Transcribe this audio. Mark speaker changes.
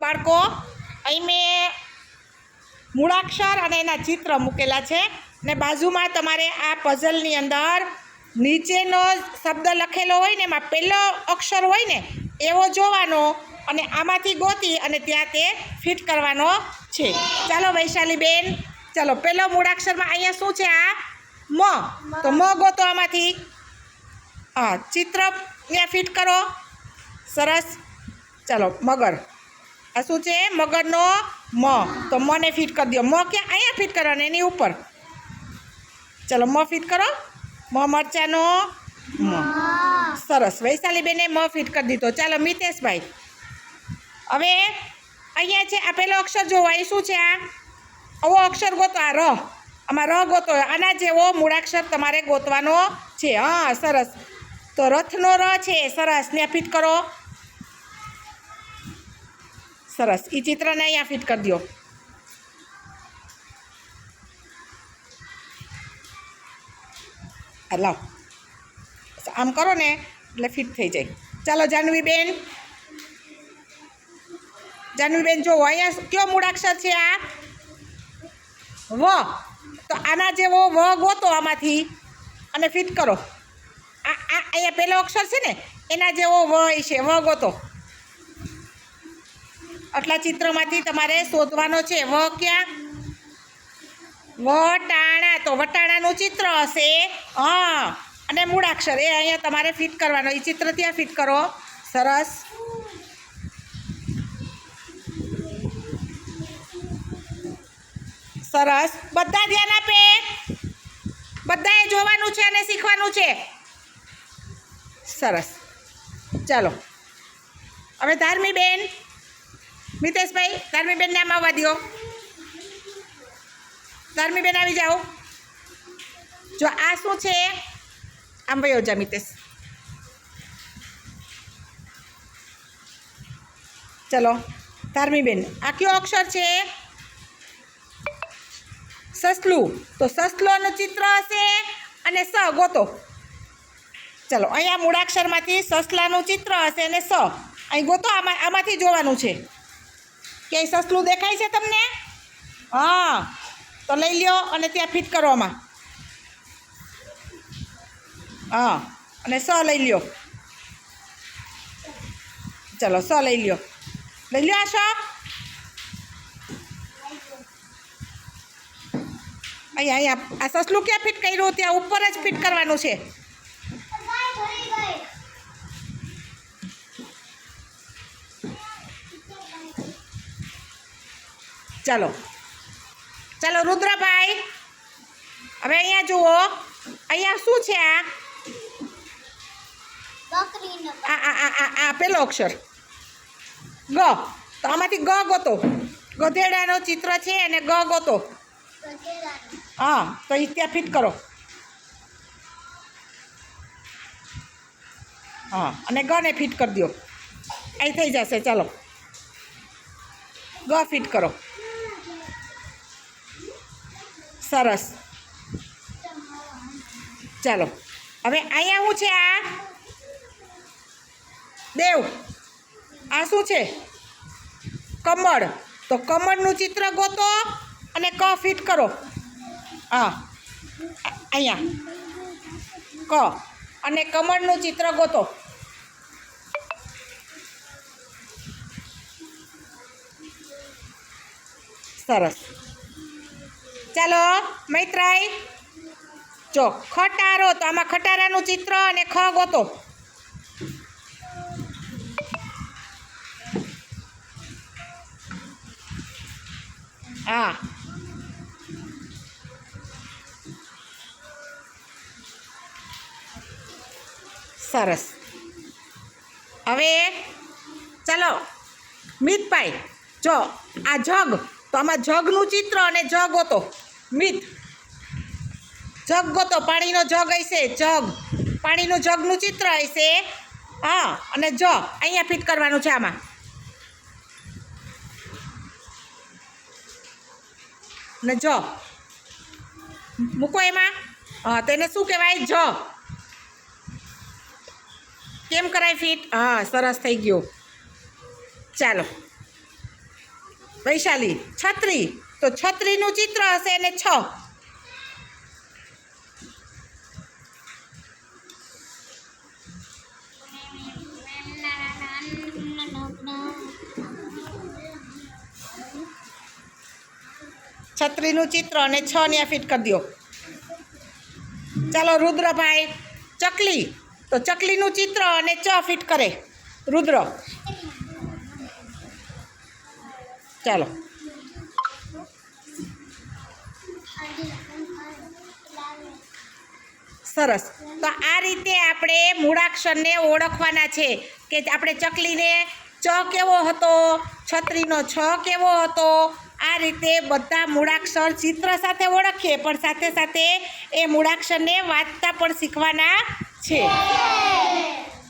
Speaker 1: બાળકો, અહીં મેં મૂળાક્ષર અને એના ચિત્ર મૂકેલા છે ને બાજુમાં તમારે આ પઝલની અંદર નીચેનો શબ્દ લખેલો હોય ને એમાં પહેલો અક્ષર હોય ને એવો જોવાનો અને આમાંથી ગોતી અને ત્યાં તે ફિટ કરવાનો છે. ચાલો વૈશાલીબેન, ચાલો પહેલો મૂળાક્ષરમાં અહીંયા શું છે? આ મ. તો મ ગોતો આમાંથી. હા, ચિત્ર ત્યાં ફિટ કરો. સરસ. ચાલો મગર. આ શું છે? મગરનો મ. તો મને ફિટ કરી દો. મ ક્યાં? અહીંયા ફિટ કરવાનો, એની ઉપર. ચાલો મ ફિટ કરો. મ મરચાનો મ. સરસ. વૈશાલીબેને મ ફિટ કરી દીધો. ચાલો મિતેશભાઈ, હવે અહીંયા છે આ પહેલો અક્ષર જોવો. એ શું છે? આ આવો અક્ષર ગોતો. આ ર. આમાં ર ગોતો. આના જેવો મૂળાક્ષર તમારે ગોતવાનો છે. હા, સરસ. તો રથનો ર છે. સરસ. ત્યાં ફિટ કરો. સરસ. એ ચિત્રને અહીંયા ફિટ કરી દો. લાવ, આમ કરો ને એટલે ફિટ થઈ જાય. ચાલો જાહ્નવીબેન, જાહ્નવીબેન જો અહીંયા કયો મૂળાક્ષર છે? આ વ. તો આના જેવો વ ગોતો આમાંથી અને ફિટ કરો. આ અહીંયા પહેલો અક્ષર છે ને એના જેવો વ છે. વ ગોતો. આટલા ચિત્રમાંથી તમારે શોધવાનો છે. વ ક્યાં? વટાણા. તો વટાણાનું ચિત્ર હશે. હા, અને મૂળાક્ષર એ અહીંયા તમારે ફિટ કરવાનો. એ ચિત્ર ત્યાં ફિટ કરો. સરસ. સરસ. બધા ધ્યાન આપે. બધાએ જોવાનું છે અને શીખવાનું છે. સરસ. ચાલો હવે ધાર્મીબેન, મિતેશભાઈ, ધાર્મીબેન નામ આવવા દો. ધાર્મીબેન આવી જાઓ. જો આ શું છે? આમ વયો જા મિતેશ. ચલો ધાર્મીબેન, આ કયો અક્ષર છે? સસલું. તો સસલોનું ચિત્ર હશે અને સ ગોતો. ચલો અહીંયા મૂળાક્ષરમાંથી સસલાનું ચિત્ર હશે અને સ અહીં ગોતો. આમાંથી જોવાનું છે. ક્યાંય સસલું દેખાય છે તમને? હા, તો લઈ લ્યો અને ત્યાં ફિટ કરો આમાં. હા, અને સ લઈ લ્યો. ચલો સ લઈ લ્યો. લઈ લ્યો આ સ. અહીંયા આ સસલું ક્યાં ફિટ કર્યું? ત્યાં ઉપર જ ફિટ કરવાનું છે. ચાલો ચાલો રુદ્રભાઈ, હવે અહીંયા જુઓ. અહીંયા શું છે? આ પેલો અક્ષર ગ. તો આમાંથી ગ ગોતો. ગધેડાનો ચિત્ર છે અને ગ ગોતો. હા, તો એ ત્યાં ફિટ કરો. હા, અને ગ ને ફિટ કરી દો. અહીં થઈ જશે. ચાલો ગ ફિટ કરો. સરસ. ચાલો હવે અહીંયા શું છે? આ દેવ. આ શું છે? કમળ. તો કમળનું ચિત્ર ગોતો અને ક ફિટ કરો. હા, અહીંયા ક અને કમળનું ચિત્ર ગોતો. સરસ. ચાલો મૈત્રાઈ, જો ખટારો. તો આમાં ખટારાનું ચિત્ર અને ખ ગોતો. હા, સરસ. હવે ચાલો મિતભાઈ, જો આ જગ. તો આમાં જગનું ચિત્ર અને જગ ગોતો. મિત, જગ ગોતો. પાણીનો જગ હશે. જગ, પાણીનું જગનું ચિત્ર હશે. હા, અને જ અહીંયા ફિટ કરવાનું છે. આમાં ને જ મૂકો એમાં. હા, તેને શું કહેવાય? જ. કેમ કરાય ફિટ? હા, સરસ થઈ ગયું. ચાલો વૈશાલી છત્રી, તો છત્રીનું ચિત્ર હશે અને 6. છત્રીનું ચિત્ર અને 6 ને ફિટ કરી દો. ચાલો રુદ્રભાઈ ચકલી, તો ચકલીનું ચિત્ર અને 6 ફિટ કરે રુદ્ર. ચાલો સરસ. તો આ રીતે આપણે મૂળાક્ષરને ઓળખવાના છે કે આપણે ચકલીને ચ કેવો હતો, છત્રીનો છ કેવો હતો. આ રીતે બધા મૂળાક્ષર ચિત્ર સાથે ઓળખીએ, પણ સાથે સાથે એ મૂળાક્ષરને વાંચતા પણ શીખવાના છે.